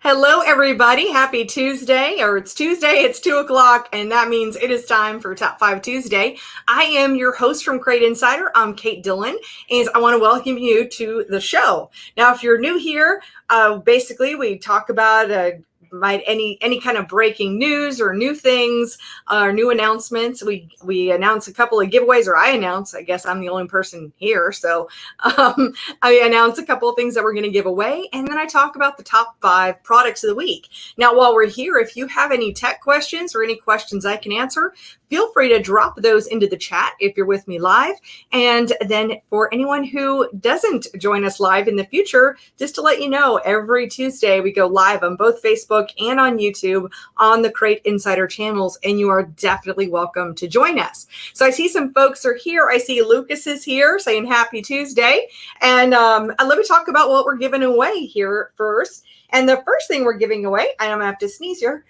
Hello, everybody. Happy Tuesday, or it's Tuesday, it's 2 o'clock, and that means it is time for Top 5 Tuesday. I am your host from Crate Insider. I'm Kate Dillon, and I want to welcome you to the show. Now, if you're new here, basically we talk about any kind of breaking news or new things or new announcements. We announce a couple of giveaways, or I announce. I guess I'm the only person here, so I announce a couple of things that we're going to give away, and then I talk about the top 5 products of the week. Now, while we're here, if you have any tech questions or any questions I can answer, feel free to drop those into the chat if you're with me live. And then for anyone who doesn't join us live in the future, just to let you know, every Tuesday we go live on both Facebook and on YouTube on the Crate Insider channels, and you are definitely welcome to join us. So I see some folks are here. I see Lucas is here saying happy Tuesday. And let me talk about what we're giving away here first. And the first thing we're giving away, and I'm going to have to sneeze here.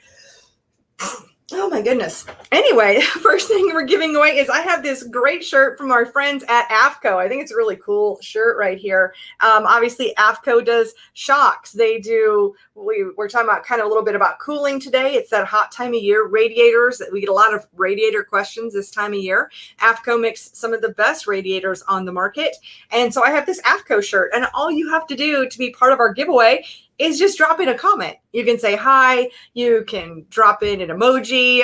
Oh my goodness. Anyway, first thing we're giving away is I have this great shirt from our friends at AFCO. I think it's a really cool shirt right here. Obviously, AFCO does shocks. They do, we're talking about kind of a little bit about cooling today. It's that hot time of year. Radiators, we get a lot of radiator questions this time of year. AFCO makes some of the best radiators on the market. And so I have this AFCO shirt, and all you have to do to be part of our giveaway is just drop in a comment. You can say hi, you can drop in an emoji,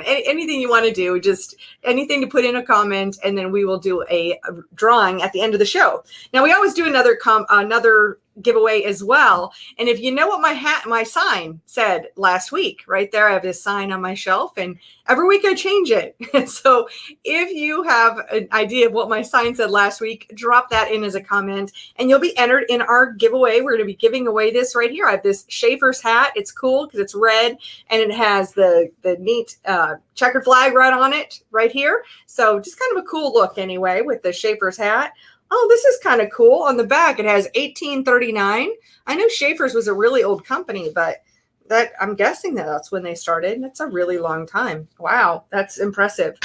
anything you want to do, just anything to put in a comment, and then we will do a drawing at the end of the show. Now, we always do another giveaway as well. And if you know what my sign said last week, right there, I have this sign on my shelf, and every week I change it. So if you have an idea of what my sign said last week, drop that in as a comment, and you'll be entered in our giveaway. We're going to be giving away this right here. I have this Schaefer's hat. It's cool because it's red, and it has the neat checkered flag right on it right here. So just kind of a cool look anyway with the Schaefer's hat. Oh, this is kind of cool. On the back, it has 1839. I know Schaefer's was a really old company, but I'm guessing that's when they started. That's a really long time. Wow, that's impressive.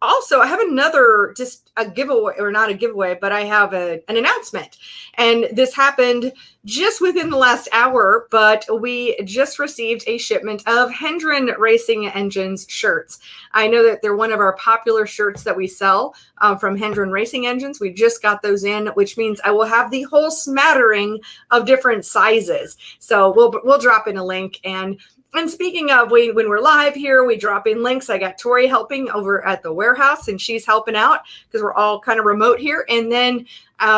Also, I have another, just a giveaway, or not a giveaway, but I have an announcement. And this happened just within the last hour, but we just received a shipment of Hendren Racing Engines shirts. I know that they're one of our popular shirts that we sell from Hendren Racing Engines. We just got those in, which means I will have the whole smattering of different sizes. So we'll drop in a link. And speaking of, when we're live here, we drop in links. I got Tori helping over at the warehouse, and she's helping out because we're all kind of remote here. And then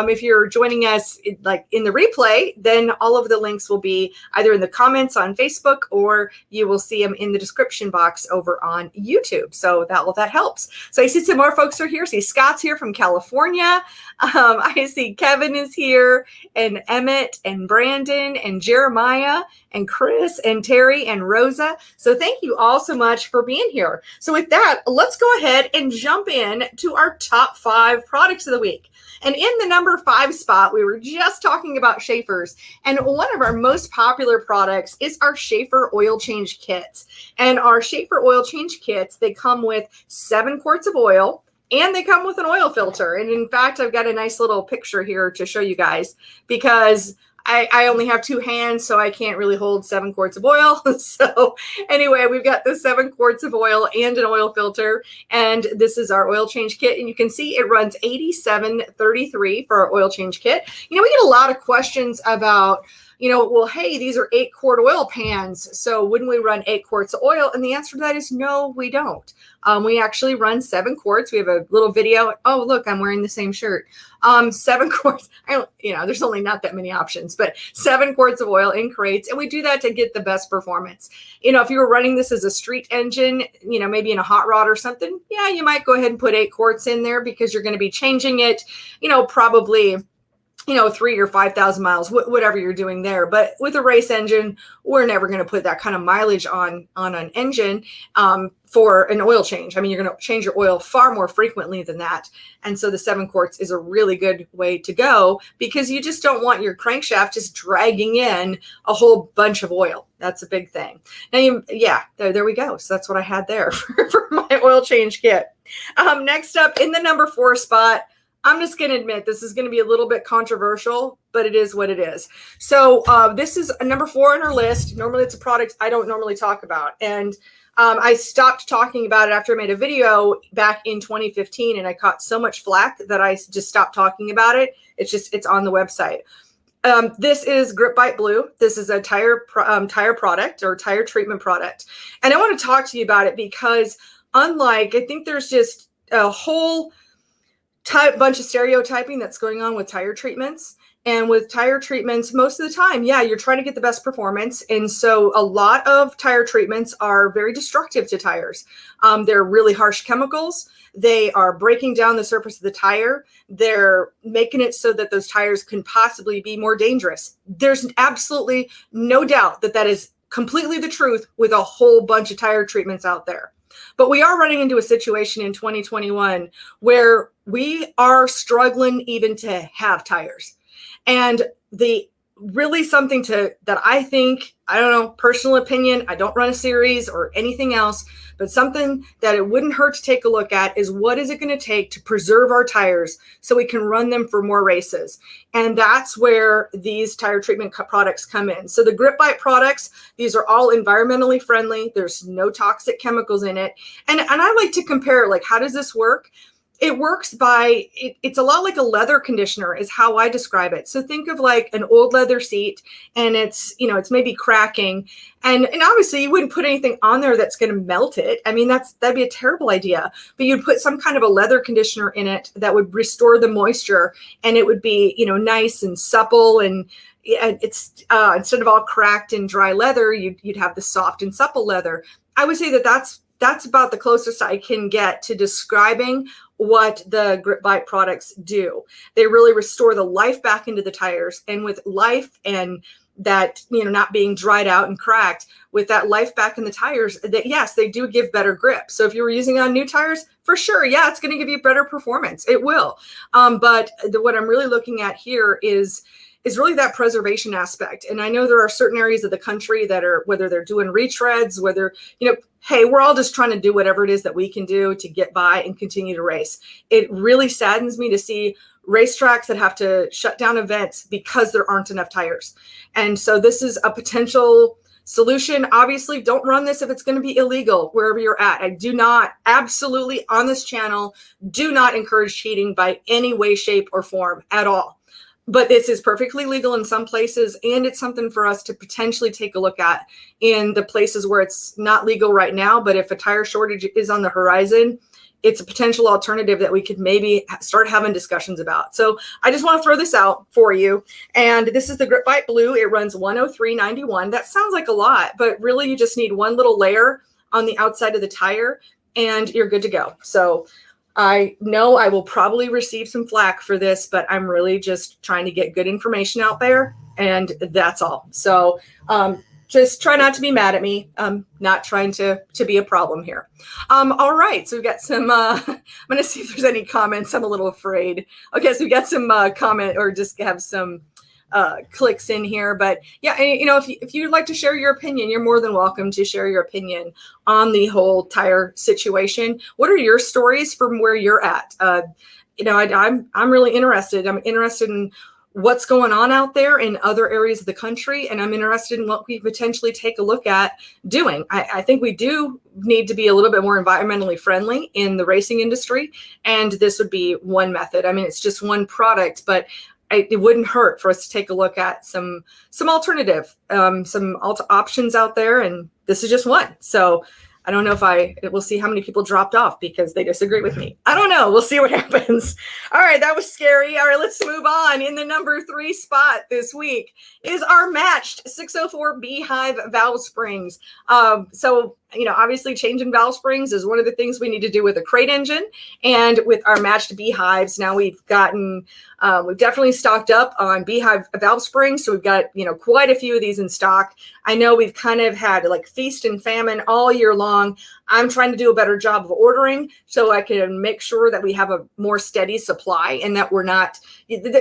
if you're joining us like in the replay, then all of the links will be either in the comments on Facebook, or you will see them in the description box over on YouTube. So that helps. So I see some more folks are here. I see Scott's here from California. I see Kevin is here, and Emmett and Brandon and Jeremiah and Chris and Terry and Rosa. So thank you all so much for being here. So with that, let's go ahead and jump in to our top 5 products of the week. And in the number 5 spot, we were just talking about Schaefer's. And one of our most popular products is our Schaefer oil change kits. And our Schaefer oil change kits, they come with 7 quarts of oil, and they come with an oil filter. And in fact, I've got a nice little picture here to show you guys, because I only have 2 hands, so I can't really hold 7 quarts of oil. So anyway, we've got the 7 quarts of oil and an oil filter, and this is our oil change kit. And you can see it runs $87.33 for our oil change kit. You know, we get a lot of questions about, well, hey, these are 8-quart oil pans, so wouldn't we run 8 quarts of oil? And the answer to that is no, we don't. We actually run 7 quarts. We have a little video. Oh, look, I'm wearing the same shirt. 7 quarts. There's only not that many options, but 7 quarts of oil in crates. And we do that to get the best performance. If you were running this as a street engine, maybe in a hot rod or something, yeah, you might go ahead and put 8 quarts in there, because you're going to be changing it, probably 3 or 5,000 miles, whatever you're doing there. But with a race engine, we're never going to put that kind of mileage on an engine for an oil change. I mean, you're going to change your oil far more frequently than that. And so the 7 quarts is a really good way to go, because you just don't want your crankshaft just dragging in a whole bunch of oil. That's a big thing. Now, there we go. So that's what I had there for my oil change kit. Next up in the number 4 spot, I'm just going to admit this is going to be a little bit controversial, but it is what it is. So this is a number 4 on our list. Normally it's a product I don't normally talk about. And I stopped talking about it after I made a video back in 2015, and I caught so much flack that I just stopped talking about it. It's on the website. This is Grip Bite Blue. This is a tire product or tire treatment product. And I want to talk to you about it because I think there's just a whole bunch of stereotyping that's going on with tire treatments. And with tire treatments, most of the time, yeah, you're trying to get the best performance. And so a lot of tire treatments are very destructive to tires. They're really harsh chemicals. They are breaking down the surface of the tire. They're making it so that those tires can possibly be more dangerous. There's absolutely no doubt that that is completely the truth with a whole bunch of tire treatments out there. But we are running into a situation in 2021 where we are struggling even to have tires. And the really something that I think, I don't know, personal opinion, I don't run a series or anything else, but something that it wouldn't hurt to take a look at is what is it going to take to preserve our tires so we can run them for more races. And that's where these tire treatment products come in. So the Grip Bite products, these are all environmentally friendly. There's no toxic chemicals in it. And I like to compare, like, how does this work? It works by, it's a lot like a leather conditioner is how I describe it. So think of like an old leather seat, and it's maybe cracking. And obviously you wouldn't put anything on there that's going to melt it. I mean, that'd be a terrible idea, but you'd put some kind of a leather conditioner in it that would restore the moisture, and it would be, nice and supple, and it's instead of all cracked and dry leather, you'd have the soft and supple leather. I would say that's about the closest I can get to describing what the Grip Bite products do. They really restore the life back into the tires, and with life and that, not being dried out and cracked, with that life back in the tires, that yes, they do give better grip. So if you were using on new tires, for sure, yeah, it's going to give you better performance. It will. But what I'm really looking at here is really that preservation aspect. And I know there are certain areas of the country that are, whether they're doing retreads, whether, hey, we're all just trying to do whatever it is that we can do to get by and continue to race. It really saddens me to see racetracks that have to shut down events because there aren't enough tires. And so this is a potential solution. Obviously, don't run this if it's going to be illegal wherever you're at. I do not, absolutely on this channel, do not encourage cheating by any way, shape, or form at all. But this is perfectly legal in some places, and it's something for us to potentially take a look at in the places where it's not legal right now. But if a tire shortage is on the horizon, it's a potential alternative that we could maybe start having discussions about. So I just want to throw this out for you. And this is the Grip Bite Blue. It runs $103.91. That sounds like a lot, but really you just need one little layer on the outside of the tire and you're good to go. So I know I will probably receive some flack for this, but I'm really just trying to get good information out there, and that's all. So just try not to be mad at me. I'm not trying to be a problem here. All right, so we've got some, I'm going to see if there's any comments. I'm a little afraid. Okay, so we got some comment, or just have some clicks in here. But yeah, if you'd like to share your opinion, you're more than welcome to share your opinion on the whole tire situation. What are your stories from where you're at? I'm really interested. I'm interested in what's going on out there in other areas of the country, and I'm interested in what we potentially take a look at doing. I think we do need to be a little bit more environmentally friendly in the racing industry, and this would be one method. I mean, it's just one product, but it wouldn't hurt for us to take a look at some alternative, some options out there, and this is just one. So I don't know if we'll see how many people dropped off because they disagree with me. I don't know. We'll see what happens. All right, that was scary. All right, let's move on. In the number 3 spot this week is our matched 604 Beehive valve springs. So obviously changing valve springs is one of the things we need to do with a crate engine, and with our matched Beehives. Now we've definitely stocked up on Beehive valve springs. So we've got, quite a few of these in stock. I know we've kind of had like feast and famine all year long. I'm trying to do a better job of ordering so I can make sure that we have a more steady supply, and that we're not,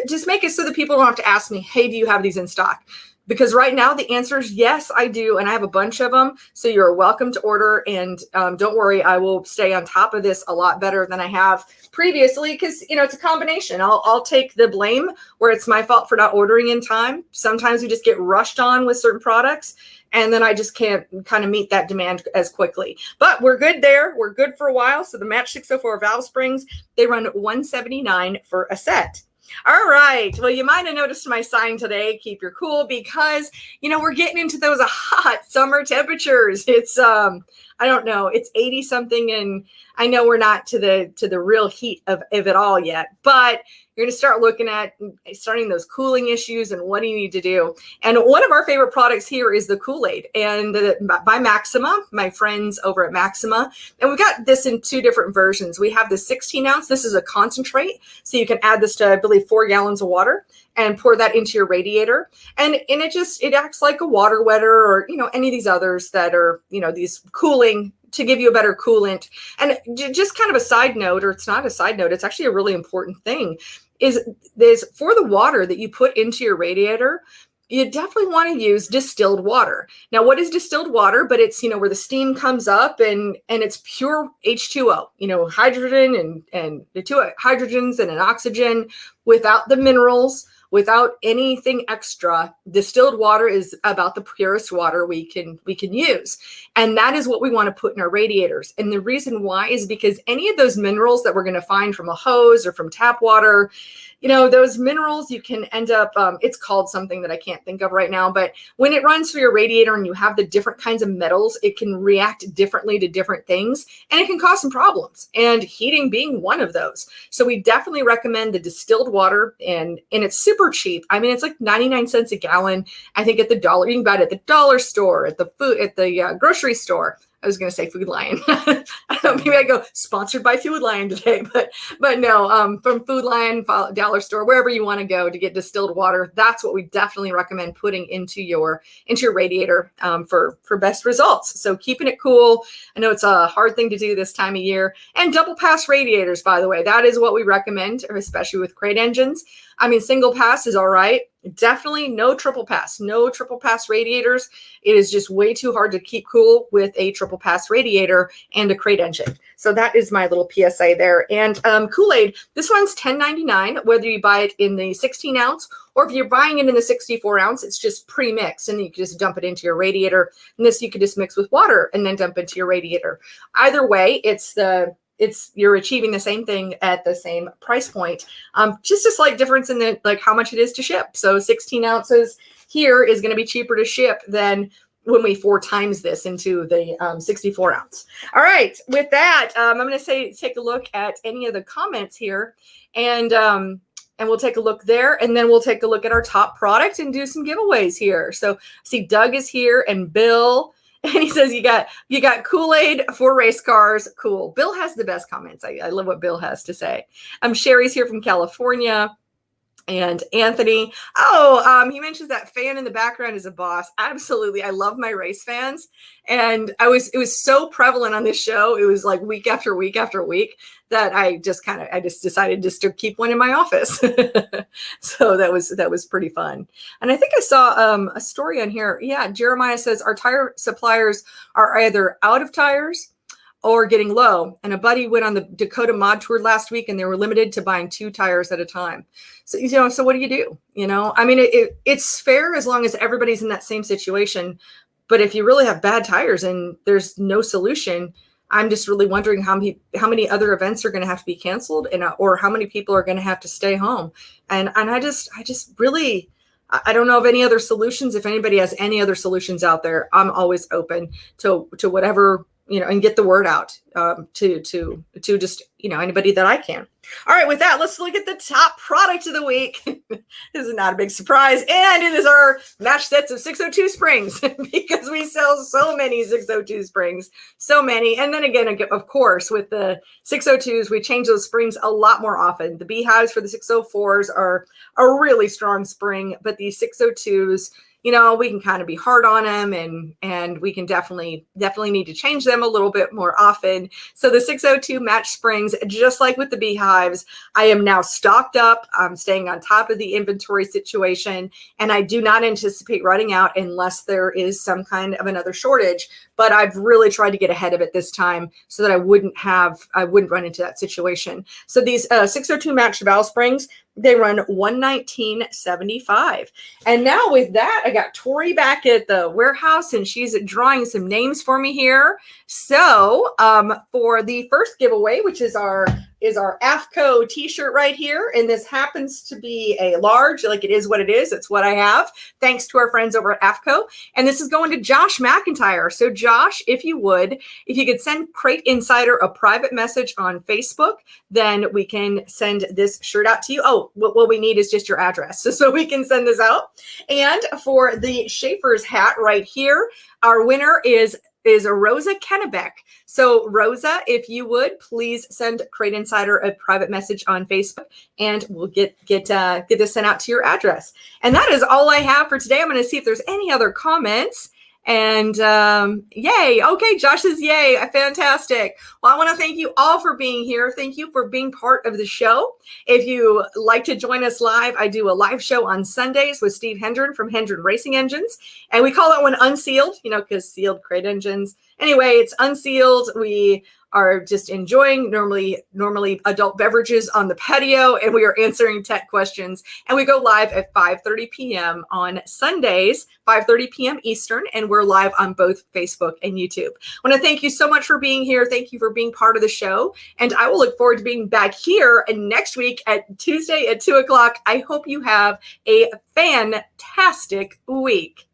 just make it so that people don't have to ask me, hey, do you have these in stock? Because right now the answer is yes, I do. And I have a bunch of them. So you're welcome to order. And don't worry, I will stay on top of this a lot better than I have previously, because, it's a combination. I'll take the blame where it's my fault for not ordering in time. Sometimes we just get rushed on with certain products, and then I just can't kind of meet that demand as quickly. But we're good there. We're good for a while. So the Match 604 valve springs, they run $179 for a set. All right. Well, you might have noticed my sign today, keep your cool, because, we're getting into those hot summer temperatures. It's, I don't know, it's 80 something. And I know we're not to the real heat of it all yet, but you're going to start looking at starting those cooling issues and what do you need to do. And one of our favorite products here is the KoolAid, and by Maxima, my friends over at Maxima. And we've got this in two different versions. We have the 16 ounce. This is a concentrate. So you can add this to, I believe, 4 gallons of water and pour that into your radiator. And it acts like a water wetter, or, any of these others that are, these cooling to give you a better coolant. And just kind of a side note, or it's not a side note, it's actually a really important thing, is for the water that you put into your radiator, you definitely want to use distilled water. Now, what is distilled water? But it's, where the steam comes up and it's pure H2O, hydrogen and the two hydrogens and an oxygen, without the minerals, without anything extra. Distilled water is about the purest water we can use. And that is what we want to put in our radiators. And the reason why is because any of those minerals that we're going to find from a hose or from tap water, those minerals, you can end up, it's called something that I can't think of right now, but when it runs through your radiator and you have the different kinds of metals, it can react differently to different things, and it can cause some problems, and heating being one of those. So we definitely recommend the distilled water, and it's super cheap. I mean, it's like 99 cents a gallon. I think you can buy it at the dollar store, at the grocery store. I was going to say Food Lion. I don't know, maybe I go sponsored by Food Lion today, but no, from Food Lion, dollar store, wherever you want to go to get distilled water. That's what we definitely recommend putting into your radiator for best results. So keeping it cool. I know it's a hard thing to do this time of year. And double pass radiators, by the way, that is what we recommend, especially with Crate engines. I mean, single pass is all right. Definitely no triple pass radiators. It is just way too hard to keep cool with a triple pass radiator and a Crate engine. So that is my little PSA there. And KoolAid, this one's $10.99, whether you buy it in the 16 ounce or if you're buying it in the 64 ounce, it's just pre-mixed and you can just dump it into your radiator. And this you could just mix with water and then dump into your radiator. Either way, you're achieving the same thing at the same price point. Just a slight difference in how much it is to ship. So 16 ounces here is going to be cheaper to ship than when we 4 times this into the 64 ounce. All right. With that, I'm going to take a look at any of the comments here, and we'll take a look there, and then we'll take a look at our top product and do some giveaways here. So see, Doug is here, and Bill. And he says, you got KoolAid for race cars. Cool. Bill has the best comments. I love what Bill has to say. Sherry's here from California. And Anthony, he mentions that fan in the background is a boss. Absolutely. I love my race fans. And it was so prevalent on this show. It was like week after week after week that I just decided just to keep one in my office. So that was pretty fun. And I think I saw a story on here. Yeah. Jeremiah says our tire suppliers are either out of tires or getting low. And a buddy went on the Dakota mod tour last week and they were limited to buying 2 tires at a time. So, so what do you do? I mean, it's fair as long as everybody's in that same situation. But if you really have bad tires and there's no solution, I'm just really wondering how many other events are going to have to be canceled or how many people are going to have to stay home. And I just really, I don't know of any other solutions. If anybody has any other solutions out there, I'm always open to whatever, and get the word out to just, anybody that I can. All right, with that, let's look at the top product of the week. This is not a big surprise. And it is our match sets of 602 springs because we sell so many 602 springs, so many. And then again, of course, with the 602s, we change those springs a lot more often. The beehives for the 604s are a really strong spring, but these 602s, we can kind of be hard on them, and we can definitely need to change them a little bit more often. So the 602 match springs, just like with the beehives, I am now stocked up. I'm staying on top of the inventory situation, and I do not anticipate running out unless there is some kind of another shortage. But I've really tried to get ahead of it this time so that I wouldn't run into that situation. So these 602 match valve springs, they run $119.75. And now with that, I got Tori back at the warehouse, and she's drawing some names for me here. So for the first giveaway, which is our AFCO t-shirt right here, and this happens to be a large, like it is what it is. It's what I have, thanks to our friends over at AFCO. And this is going to Josh McIntyre. So Josh, if you could send Crate Insider a private message on Facebook, then we can send this shirt out to you. Oh, what we need is just your address so we can send this out. And for the Schaefer's hat right here, our winner is Rosa Kennebeck. So Rosa, if you would please send Crate Insider a private message on Facebook, and we'll get this sent out to your address. And that is all I have for today. I'm going to see if there's any other comments. And yay. Okay, Josh says yay. Fantastic. Well, I want to thank you all for being here. Thank you for being part of the show. If you like to join us live, I do a live show on Sundays with Steve Hendren from Hendren Racing Engines. And we call that one unsealed, because sealed crate engines. Anyway, it's unsealed. We are just enjoying normally adult beverages on the patio, and we are answering tech questions. And we go live at 5:30 p.m. on Sundays, 5:30 p.m. Eastern, and we're live on both Facebook and YouTube. I want to thank you so much for being here. Thank you for being part of the show, and I will look forward to being back here next week at Tuesday at 2 o'clock. I hope you have a fantastic week.